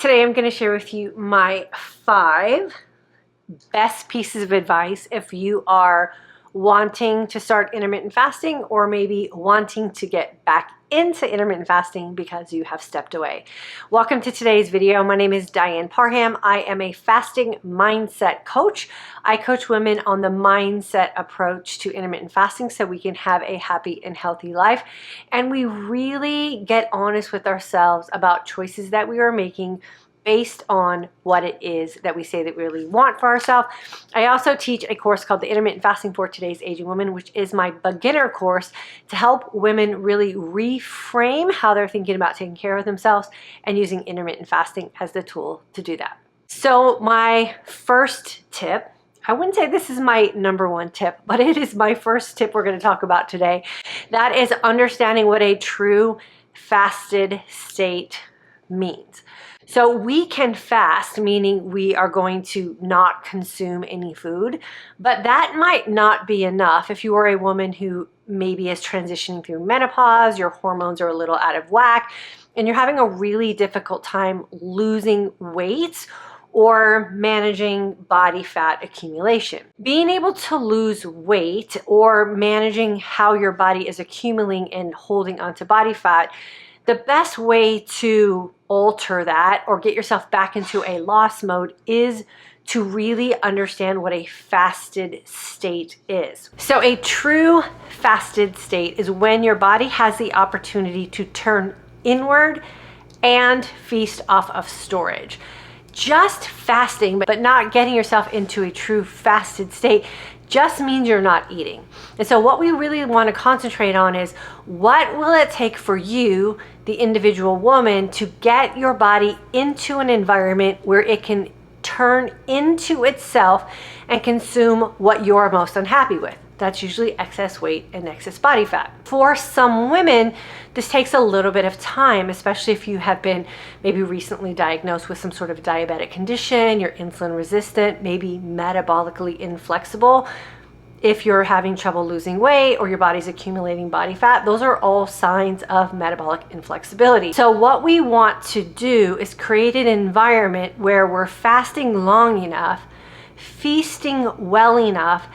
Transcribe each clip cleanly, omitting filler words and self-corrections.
Today I'm going to share with you my 5 best pieces of advice if you are wanting to start intermittent fasting or maybe wanting to get back into intermittent fasting because you have stepped away. Welcome to today's video. My name is Ann Parham. I am a fasting mindset coach. I coach women on the mindset approach to intermittent fasting so we can have a happy and healthy life. And we really get honest with ourselves about choices that we are making based on what it is that we say that we really want for ourselves. I also teach a course called the Intermittent Fasting for Today's Aging Woman, which is my beginner course to help women really reframe how they're thinking about taking care of themselves and using intermittent fasting as the tool to do that. So my first tip, I wouldn't say this is my number 1 tip, but it is my first tip we're going to talk about today. That is understanding what a true fasted state means. So we can fast, meaning we are going to not consume any food, but that might not be enough if you are a woman who maybe is transitioning through menopause, your hormones are a little out of whack, and you're having a really difficult time losing weight or managing body fat accumulation. Being able to lose weight or managing how your body is accumulating and holding onto body fat, the best way to alter that or get yourself back into a loss mode is to really understand what a fasted state is. So a true fasted state is when your body has the opportunity to turn inward and feast off of storage. Just fasting, but not getting yourself into a true fasted state just means you're not eating. And so what we really want to concentrate on is what will it take for you, the individual woman, to get your body into an environment where it can turn into itself and consume what you're most unhappy with. That's usually excess weight and excess body fat. For some women, this takes a little bit of time, especially if you have been maybe recently diagnosed with some sort of diabetic condition, you're insulin resistant, maybe metabolically inflexible. If you're having trouble losing weight or your body's accumulating body fat, those are all signs of metabolic inflexibility. So what we want to do is create an environment where we're fasting long enough, feasting well enough,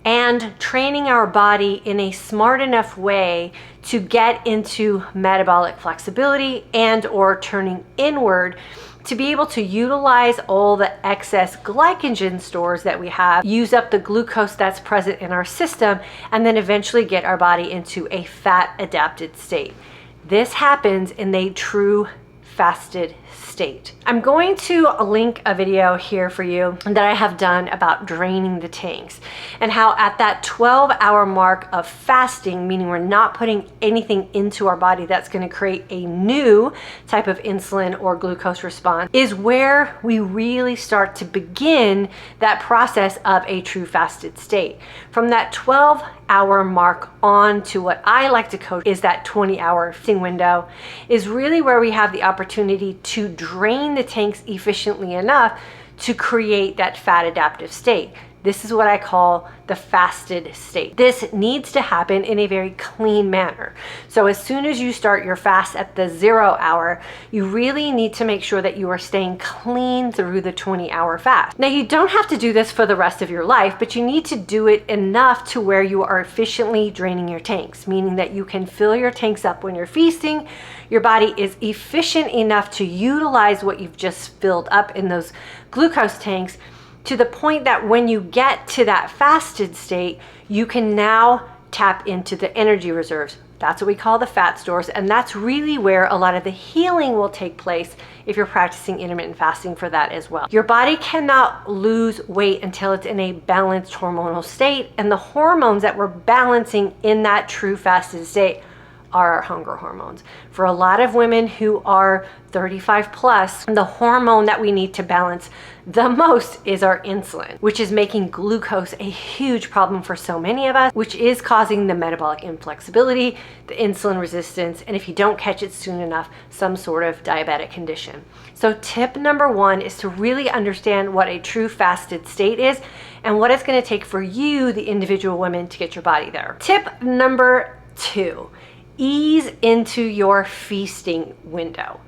and training our body in a smart enough way to get into metabolic flexibility and or turning inward to be able to utilize all the excess glycogen stores that we have, use up the glucose that's present in our system, and then eventually get our body into a fat adapted state. This happens in a true fasted state. I'm going to link a video here for you that I have done about draining the tanks and how at that 12-hour mark of fasting, meaning we're not putting anything into our body that's going to create a new type of insulin or glucose response, is where we really start to begin that process of a true fasted state. From that 12-hour mark on to what I like to coach is that 20-hour fasting window is really where we have the opportunity to drain the tanks efficiently enough to create that fat adaptive state. This is what I call the fasted state. This needs to happen in a very clean manner. So as soon as you start your fast at the 0 hour, you really need to make sure that you are staying clean through the 20-hour fast. Now, you don't have to do this for the rest of your life, but you need to do it enough to where you are efficiently draining your tanks, meaning that you can fill your tanks up when you're feasting. Your body is efficient enough to utilize what you've just filled up in those glucose tanks, to the point that when you get to that fasted state, you can now tap into the energy reserves. That's what we call the fat stores, and that's really where a lot of the healing will take place if you're practicing intermittent fasting for that as well. Your body cannot lose weight until it's in a balanced hormonal state, and the hormones that we're balancing in that true fasted state are our hunger hormones. For a lot of women who are 35 plus, the hormone that we need to balance the most is our insulin, which is making glucose a huge problem for so many of us, which is causing the metabolic inflexibility, the insulin resistance, and if you don't catch it soon enough, some sort of diabetic condition. So tip number 1 is to really understand what a true fasted state is and what it's going to take for you, the individual woman, to get your body there. Tip number 2, ease into your feasting window.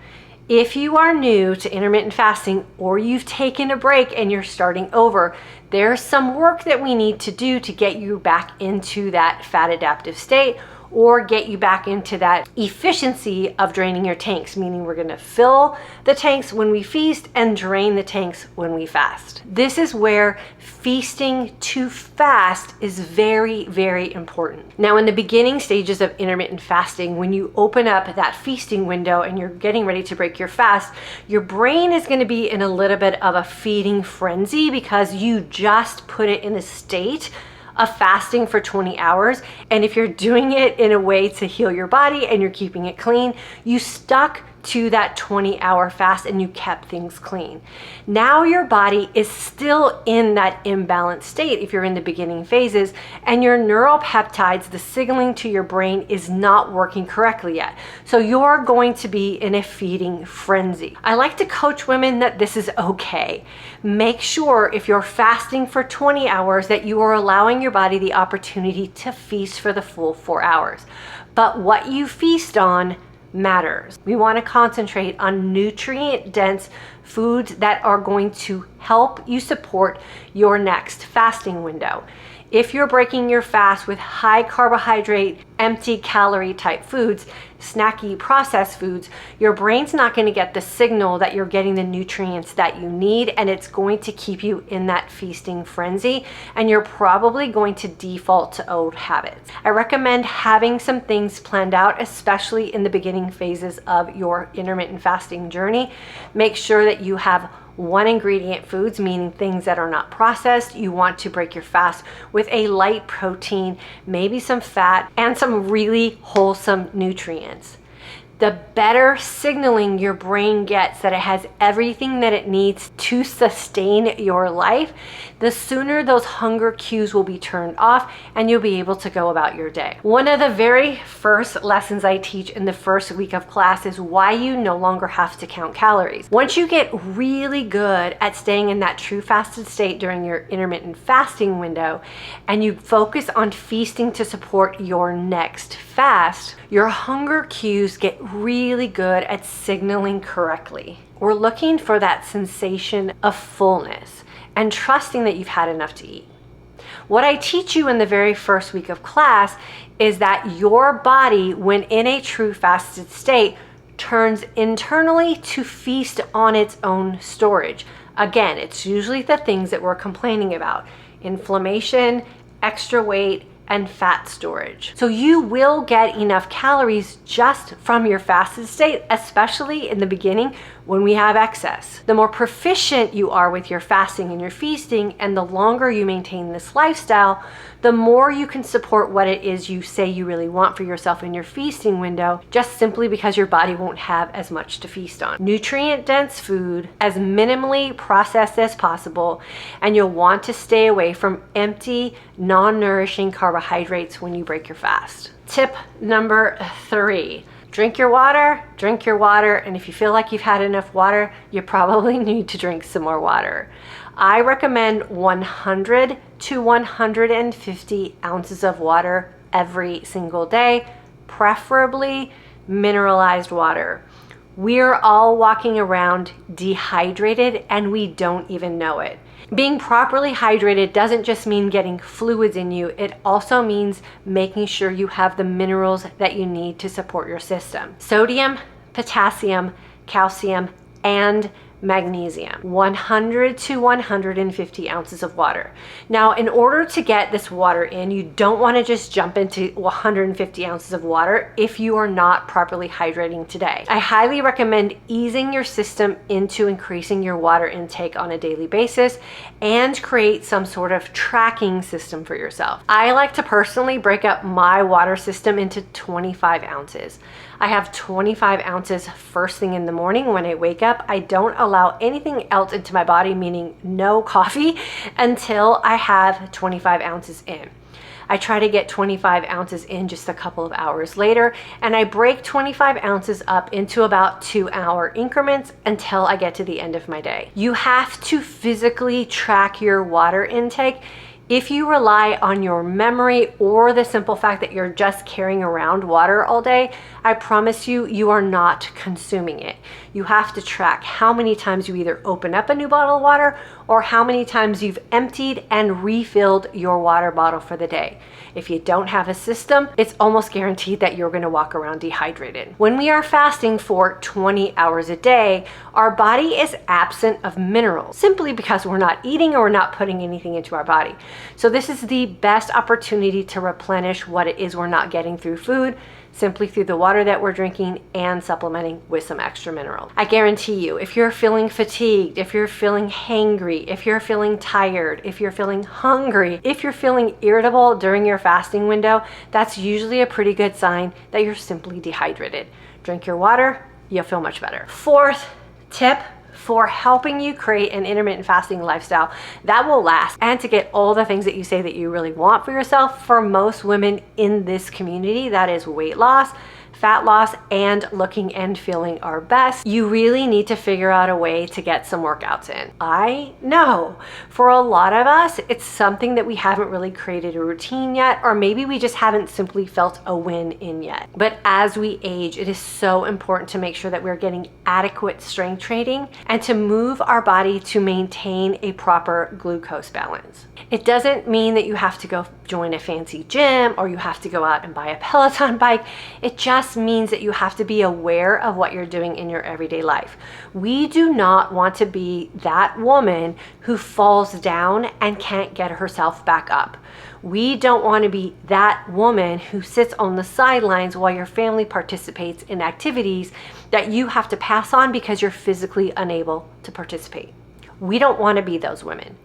If you are new to intermittent fasting or you've taken a break and you're starting over, there's some work that we need to do to get you back into that fat adaptive state or get you back into that efficiency of draining your tanks, meaning we're gonna fill the tanks when we feast and drain the tanks when we fast. This is where feasting to fast is very, very important. Now, in the beginning stages of intermittent fasting, when you open up that feasting window and you're getting ready to break your fast, your brain is gonna be in a little bit of a feeding frenzy because you just put it in a state of fasting for 20 hours. And if you're doing it in a way to heal your body and you're keeping it clean, you stuck to that 20-hour fast and you kept things clean. Now your body is still in that imbalanced state if you're in the beginning phases, and your neural peptides, the signaling to your brain, is not working correctly yet. So you're going to be in a feeding frenzy. I like to coach women that this is okay. Make sure if you're fasting for 20 hours that you are allowing your body the opportunity to feast for the full 4 hours. But what you feast on matters. We want to concentrate on nutrient-dense foods that are going to help you support your next fasting window. If you're breaking your fast with high carbohydrate, empty calorie type foods, snacky processed foods, your brain's not going to get the signal that you're getting the nutrients that you need, and it's going to keep you in that feasting frenzy, and you're probably going to default to old habits. I recommend having some things planned out, especially in the beginning phases of your intermittent fasting journey. Make sure that you have one ingredient foods, meaning things that are not processed. You want to break your fast with a light protein, maybe some fat, and some really wholesome nutrients. The better signaling your brain gets that it has everything that it needs to sustain your life, the sooner those hunger cues will be turned off and you'll be able to go about your day. One of the very first lessons I teach in the first week of class is why you no longer have to count calories. Once you get really good at staying in that true fasted state during your intermittent fasting window and you focus on feasting to support your next fast, your hunger cues get really good at signaling correctly. We're looking for that sensation of fullness and trusting that you've had enough to eat. What I teach you in the very first week of class is that your body, when in a true fasted state, turns internally to feast on its own storage. Again, it's usually the things that we're complaining about: inflammation, extra weight, and fat storage. So you will get enough calories just from your fasted state, especially in the beginning when we have excess. The more proficient you are with your fasting and your feasting, and the longer you maintain this lifestyle, the more you can support what it is you say you really want for yourself in your feasting window, just simply because your body won't have as much to feast on. Nutrient-dense food, as minimally processed as possible, and you'll want to stay away from empty, non-nourishing carbohydrates when you break your fast. Tip number 3. Drink your water, and if you feel like you've had enough water, you probably need to drink some more water. I recommend 100 to 150 ounces of water every single day, preferably mineralized water. We're all walking around dehydrated and we don't even know it. Being properly hydrated doesn't just mean getting fluids in you, it also means making sure you have the minerals that you need to support your system. Sodium, potassium, calcium, and magnesium. 100 to 150 ounces of water. Now, in order to get this water in, you don't want to just jump into 150 ounces of water if you are not properly hydrating today. I highly recommend easing your system into increasing your water intake on a daily basis and create some sort of tracking system for yourself. I like to personally break up my water system into 25 ounces. I have 25 ounces first thing in the morning when I wake up. I don't allow anything else into my body, meaning no coffee, until I have 25 ounces in. I try to get 25 ounces in just a couple of hours later, and I break 25 ounces up into about 2-hour increments until I get to the end of my day. You have to physically track your water intake. If you rely on your memory or the simple fact that you're just carrying around water all day, I promise you, you are not consuming it. You have to track how many times you either open up a new bottle of water or how many times you've emptied and refilled your water bottle for the day. If you don't have a system, it's almost guaranteed that you're going to walk around dehydrated. When we are fasting for 20 hours a day, our body is absent of minerals simply because we're not eating or we're not putting anything into our body. So this is the best opportunity to replenish what it is we're not getting through food, simply through the water that we're drinking and supplementing with some extra minerals. I guarantee you, if you're feeling fatigued, if you're feeling hangry, if you're feeling tired, if you're feeling hungry, if you're feeling irritable during your fasting window, that's usually a pretty good sign that you're simply dehydrated. Drink your water, you'll feel much better. Fourth tip for helping you create an intermittent fasting lifestyle that will last and to get all the things that you say that you really want for yourself. For most women in this community, that is weight loss, fat loss, and looking and feeling our best. You really need to figure out a way to get some workouts in. I know for a lot of us, it's something that we haven't really created a routine yet, or maybe we just haven't simply felt a win in yet. But as we age, it is so important to make sure that we're getting adequate strength training and to move our body to maintain a proper glucose balance. It doesn't mean that you have to go join a fancy gym or you have to go out and buy a Peloton bike. It just means that you have to be aware of what you're doing in your everyday life. We do not want to be that woman who falls down and can't get herself back up. We don't want to be that woman who sits on the sidelines while your family participates in activities that you have to pass on because you're physically unable to participate. We don't want to be those women.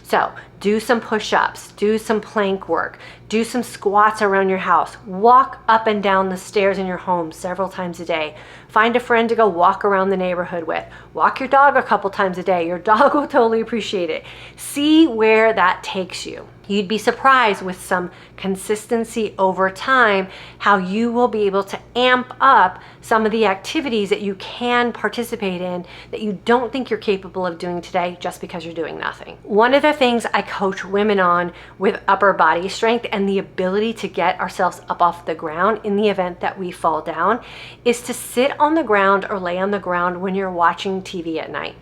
So do some push-ups, do some plank work, do some squats around your house, walk up and down the stairs in your home several times a day. Find a friend to go walk around the neighborhood with. Walk your dog a couple times a day. Your dog will totally appreciate it. See where that takes you. You'd be surprised with some consistency over time how you will be able to amp up some of the activities that you can participate in that you don't think you're capable of doing today just because you're doing nothing. One of the things I coach women on with upper body strength and the ability to get ourselves up off the ground in the event that we fall down is to sit on the ground or lay on the ground when you're watching TV at night.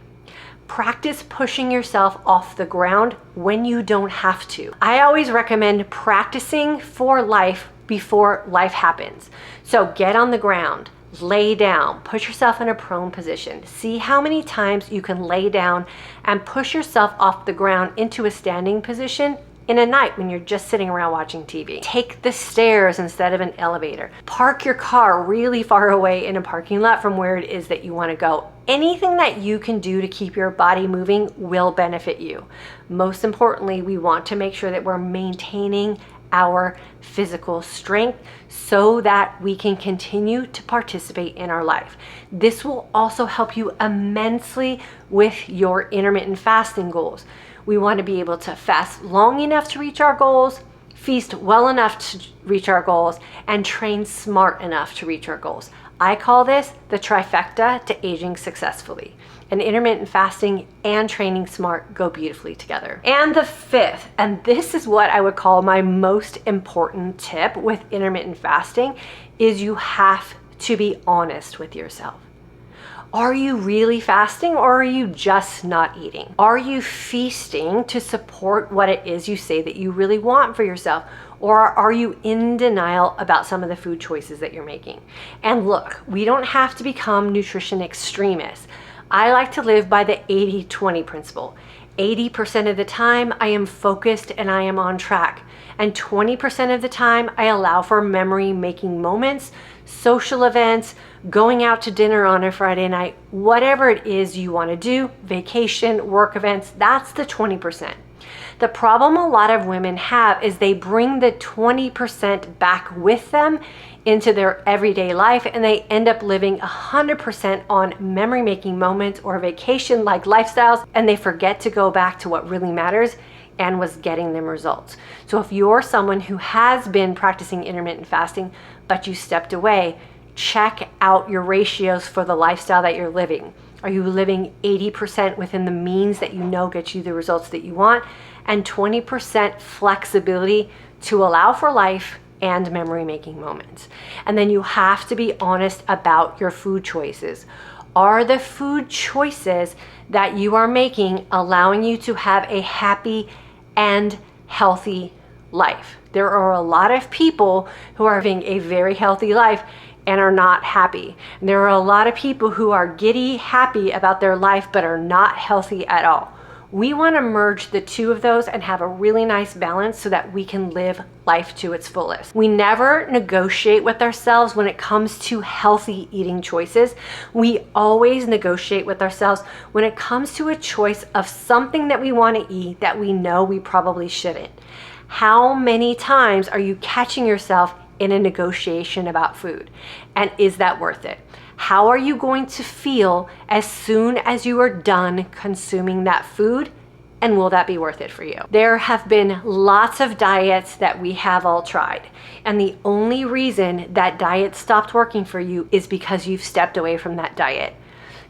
Practice pushing yourself off the ground when you don't have to. I always recommend practicing for life before life happens. So get on the ground, lay down, put yourself in a prone position. See how many times you can lay down and push yourself off the ground into a standing position in a night when you're just sitting around watching TV. Take the stairs instead of an elevator. Park your car really far away in a parking lot from where it is that you want to go. Anything that you can do to keep your body moving will benefit you. Most importantly, we want to make sure that we're maintaining our physical strength so that we can continue to participate in our life. This will also help you immensely with your intermittent fasting goals. We want to be able to fast long enough to reach our goals, feast well enough to reach our goals, and train smart enough to reach our goals. I call this the trifecta to aging successfully. And intermittent fasting and training smart go beautifully together. And the fifth, and this is what I would call my most important tip with intermittent fasting, is you have to be honest with yourself. Are you really fasting or are you just not eating? Are you feasting to support what it is you say that you really want for yourself? Or are you in denial about some of the food choices that you're making? And look, we don't have to become nutrition extremists. I like to live by the 80-20 principle. 80% of the time I am focused and I am on track. And 20% of the time I allow for memory-making moments, social events, going out to dinner on a Friday night, whatever it is you want to do, vacation, work events, that's the 20%. The problem a lot of women have is they bring the 20% back with them into their everyday life and they end up living 100% on memory-making moments or vacation-like lifestyles, and they forget to go back to what really matters and was getting them results. So if you're someone who has been practicing intermittent fasting, but you stepped away, check out your ratios for the lifestyle that you're living. Are you living 80% within the means that you know get you the results that you want, and 20% flexibility to allow for life and memory-making moments? And then you have to be honest about your food choices. Are the food choices that you are making allowing you to have a happy and healthy life? There are a lot of people who are having a very healthy life and are not happy. And there are a lot of people who are giddy happy about their life but are not healthy at all. We want to merge the two of those and have a really nice balance so that we can live life to its fullest. We never negotiate with ourselves when it comes to healthy eating choices. We always negotiate with ourselves when it comes to a choice of something that we want to eat that we know we probably shouldn't. How many times are you catching yourself in a negotiation about food? And is that worth it? How are you going to feel as soon as you are done consuming that food? And will that be worth it for you? There have been lots of diets that we have all tried. And the only reason that diet stopped working for you is because you've stepped away from that diet.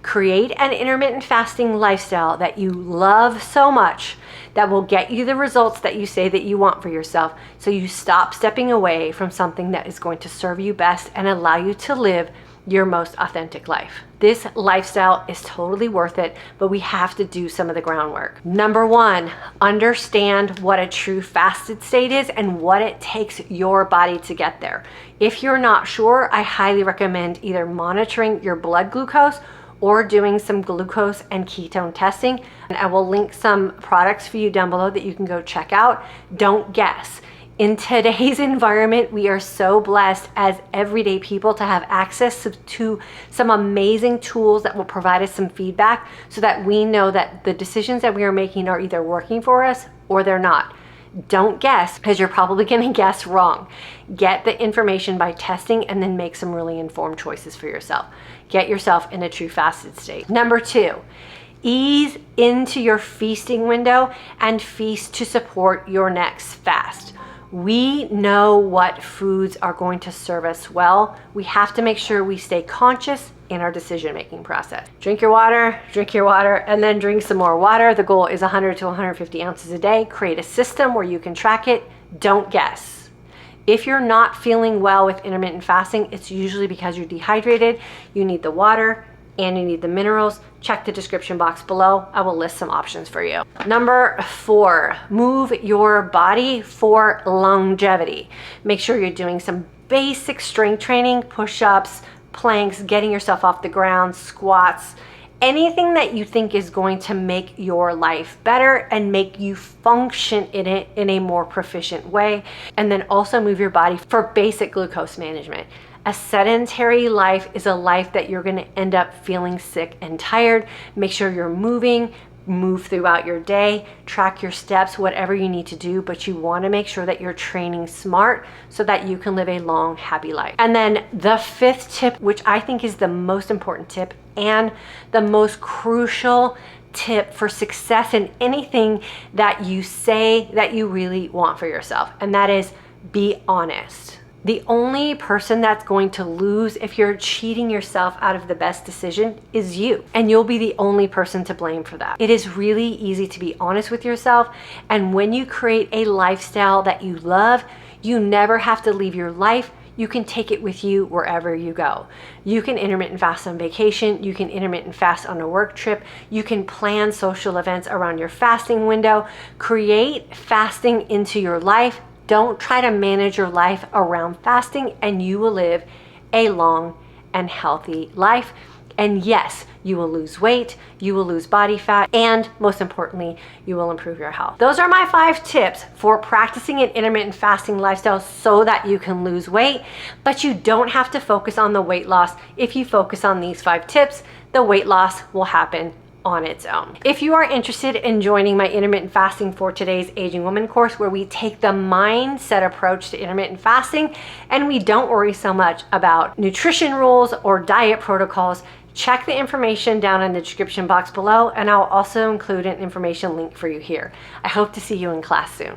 Create an intermittent fasting lifestyle that you love so much that will get you the results that you say that you want for yourself, so you stop stepping away from something that is going to serve you best and allow you to live your most authentic life. This lifestyle is totally worth it, but we have to do some of the groundwork. Number one, understand what a true fasted state is and what it takes your body to get there. If you're not sure, I highly recommend either monitoring your blood glucose or doing some glucose and ketone testing. And I will link some products for you down below that you can go check out. Don't guess. In today's environment, we are so blessed as everyday people to have access to some amazing tools that will provide us some feedback so that we know that the decisions that we are making are either working for us or they're not. Don't guess, because you're probably going to guess wrong. Get the information by testing and then make some really informed choices for yourself. Get yourself in a true fasted state. Number two, ease into your feasting window and feast to support your next fast. We know what foods are going to serve us well. We have to make sure we stay conscious in our decision-making process. Drink your water, and then drink some more water. The goal is 100 to 150 ounces a day. Create a system where you can track it. Don't guess. If you're not feeling well with intermittent fasting, it's usually because you're dehydrated. You need the water and you need the minerals. Check the description box below. I will list some options for you. Number four, move your body for longevity. Make sure you're doing some basic strength training, push-ups, planks, getting yourself off the ground, squats, anything that you think is going to make your life better and make you function in it in a more proficient way. And then also move your body for basic glucose management. A sedentary life is a life that you're going to end up feeling sick and tired. Make sure you're moving, move throughout your day, track your steps, whatever you need to do, but you want to make sure that you're training smart so that you can live a long, happy life. And then the fifth tip, which I think is the most important tip and the most crucial tip for success in anything that you say that you really want for yourself, and that is be honest. The only person that's going to lose if you're cheating yourself out of the best decision is you. And you'll be the only person to blame for that. It is really easy to be honest with yourself. And when you create a lifestyle that you love, you never have to leave your life. You can take it with you wherever you go. You can intermittent fast on vacation. You can intermittent fast on a work trip. You can plan social events around your fasting window. Create fasting into your life. Don't try to manage your life around fasting, and you will live a long and healthy life. And yes, you will lose weight, you will lose body fat, and most importantly, you will improve your health. Those are my 5 tips for practicing an intermittent fasting lifestyle so that you can lose weight, but you don't have to focus on the weight loss. If you focus on these 5 tips, the weight loss will happen on its own. If you are interested in joining my intermittent fasting for today's aging woman course, where we take the mindset approach to intermittent fasting and we don't worry so much about nutrition rules or diet protocols, check the information down in the description box below, and I'll also include an information link for you here. I hope to see you in class soon.